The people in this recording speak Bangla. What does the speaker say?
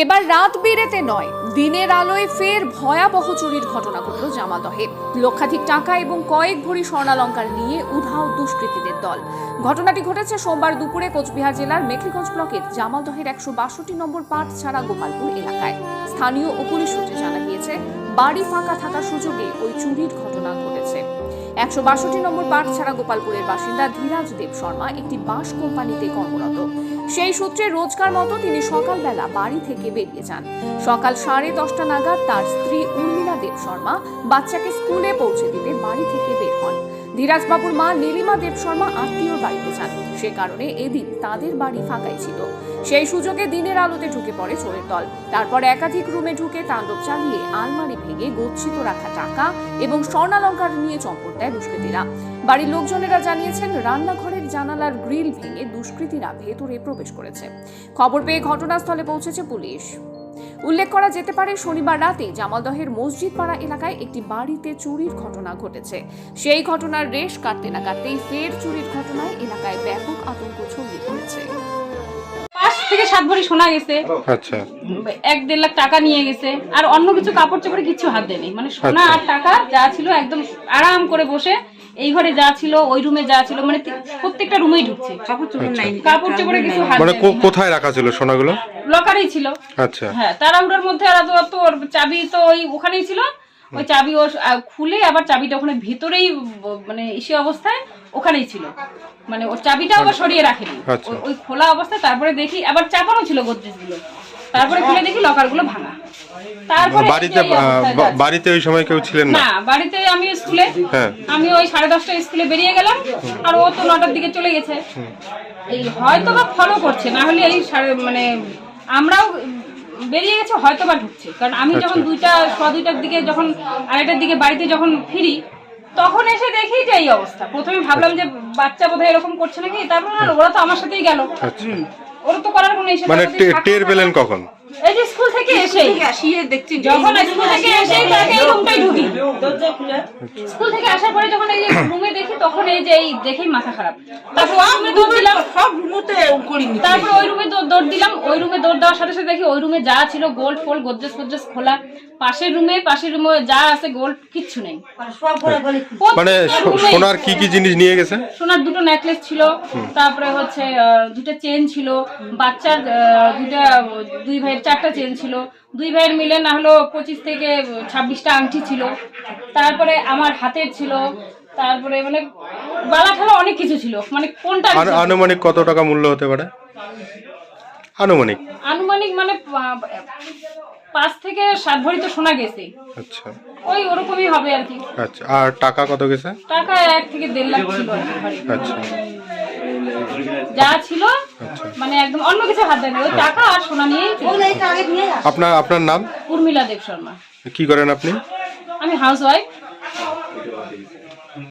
এবার রাত বিরেতে নয়, দিনের আলোয় ফের ভয়াবহ চুরির ঘটনা ঘটল জামালদহে। লক্ষাধিক টাকা এবং কয়েক ভরি স্বর্ণালংকার নিয়ে উধাও দুষ্কৃতীদের দল। ঘটনাটি ঘটেছে সোমবার দুপুরে কোচবিহার জেলার মেখলিগঞ্জ ব্লকের জামালদহের 162 নম্বর পাটছাড়া গোপালপুর এলাকায়। স্থানীয় ও পুলিশ সূত্রে জানা গিয়েছে, বাড়ি ফাঁকা থাকার সুযোগে ওই চুরির ঘটনা ঘটেছে। 162 নম্বর পাটছাড়া গোপালপুরের বাসিন্দা ধীরাজ দেব শর্মা একটি বাস কোম্পানিতে কর্মরত। সেই সূত্রে রোজকার মতো তিনি সকালবেলা বাড়ি থেকে বেরিয়ে যান। সকাল 10:30 নাগাদ তার স্ত্রী উর্মিলা দেব শর্মা বাচ্চাকে স্কুলে পৌঁছে দিতে বাড়ি থেকে বের হন। ধীরাজবাবুর মা নীলিমা দেব শর্মা আত্মীয়র বাড়িতে যান, সে কারণে এদিন তাদের বাড়ি ফাঁকাই ছিল। সেই সুযোগে দিনের আলোতে ঢুকে পড়ে চোরের দল। তারপর একাধিক রুমে ঢুকে তাণ্ডব চালিয়ে আলমারি ভেঙে গচ্ছিত রাখা টাকা এবং স্বর্ণালংকার নিয়ে চম্পট দেয় দুষ্কৃতীরা। বাড়ির লোকজনেরা জানিয়েছেন, রান্নাঘরের জানালার গ্রিল ভেঙে দুষ্কৃতীরা ভেতরে প্রবেশ করেছে। খবর পেয়ে ঘটনাস্থলে পৌঁছেছে পুলিশ। উল্লেখ করা যেতে পারে, শনিবার রাতে জামালদহের মসজিদপাড়া এলাকায় একটি বাড়িতে চুরির ঘটনা ঘটেছে। সেই ঘটনার রেশ কাটতে না কাটতেই ফের চুরির ঘটনায় এলাকায় ব্যাপক আতঙ্ক ছড়িয়ে পড়েছে। 5 থেকে 7 ভরি সোনা গেছে, আচ্ছা 1-1.5 লাখ টাকা নিয়ে গেছে, আর অন্য কিছু কাপড় চোপড়ে কিছু হাত দেয়নি। মানে সোনা আর টাকা যা ছিল একদম আরাম করে বসে এই ঘরে যা ছিল ওই রুমে যা ছিল, মানে প্রত্যেকটা রুমেই ঢুকছে। কাপড় চোপড়ে কিছু হাত মানে দেয়নি। কোথায় রাখা ছিল সোনাগুলো? লকারেই ছিল। আচ্ছা হ্যাঁ, তাড়াহুড়োর মধ্যে আর তো ওর চাবি তো ওই ওখানেই ছিল। ওই চাবি ও খুলে আবার চাবিটা ওখানে ভিতরেই মানে ইসে অবস্থায় ওখানেই ছিল। মানে ওর চাবিটা আবার সরিয়ে রাখেনি, ওই খোলা অবস্থায়। তারপরে দেখি আবার চাপানো ছিল গোদরেজ গুলো, তারপরে খুলে দেখি লকার গুলো ভাঙা। তারপরে বাড়িতে ওই সময় কেউ ছিলেন না? না, বাড়িতে আমি স্কুলে, আমি ওই 10:30 স্কুলে বেরিয়ে গেলাম, আর ও তো 9টার দিকে চলে গেছে। এই হয়তো বা ফলো করছে, না হলে এই মানে আমরাও বেরিয়ে গেছে, হয়তো বা ঢুকছে। কারণ আমি যখন 2টার দিকে যখন আড়াইটার দিকে বাড়িতে যখন ফিরি, তখন এসে দেখি যে এই অবস্থা। প্রথমে ভাবলাম যে বাচ্চা বোধহয় এরকম করছে নাকি, তারপর ওরা তো আমার সাথেই গেল, ওরা তো করার কোনো মানে টের পেলেন কখন? এই যে স্কুল থেকে এসে দেখছি, যখন স্কুল থেকে এসে তাকে এই রুমটাই ঢুকি, স্কুল থেকে আসার পরে যখন এই রুমে দেখি, তখন এই যে এই দেখেই মাথা খারাপ। তারপর ওই দৌড় দিলাম, সব রুমতে করিনি। তারপর ওই রুমে দৌড় দিলাম, ওই রুমে দৌড় দেওয়ার সাথে সাথে দেখি ওই রুমে যা ছিল গোল্ড ফোল্ড গোদরেজ খোলা, পাশের রুমে যা আছে গোল্ড কিচ্ছু নেই। মানে সোনার কি কি জিনিস নিয়ে গেছে? সোনার 2টো নেকলেস ছিল, তারপরে হচ্ছে 2টা চেন ছিল, বাচ্চার 2 ভাইয়ের 4টা চেন ছিল, 2 ভাইয়ের মিলে না হলো 25 থেকে 26টা আংটি ছিল, তারপরে আমার হাতের ছিল, তারপরে মানে বালা ঠালা অনেক কিছু ছিল। মানে কোনটা আনুমানিক কত টাকা মূল্য হতে পারে? আনুমানিক মানে 5 থেকে 7 ভরি তো সোনা গেছে। আচ্ছা, ওই ওরকমই হবে আর কি। আচ্ছা, আর টাকা কত গেছে? টাকা 1 থেকে 1.5 লাখ ছিল। আচ্ছা, যা ছিল মানে একদম অন্য কিছু হাত দেয়নি, ওই টাকা আর সোনা নিয়েই। আপনার নাম? উর্মিলা দেব শর্মা। কি করেন আপনি? আমি হাউস ওয়াইফ।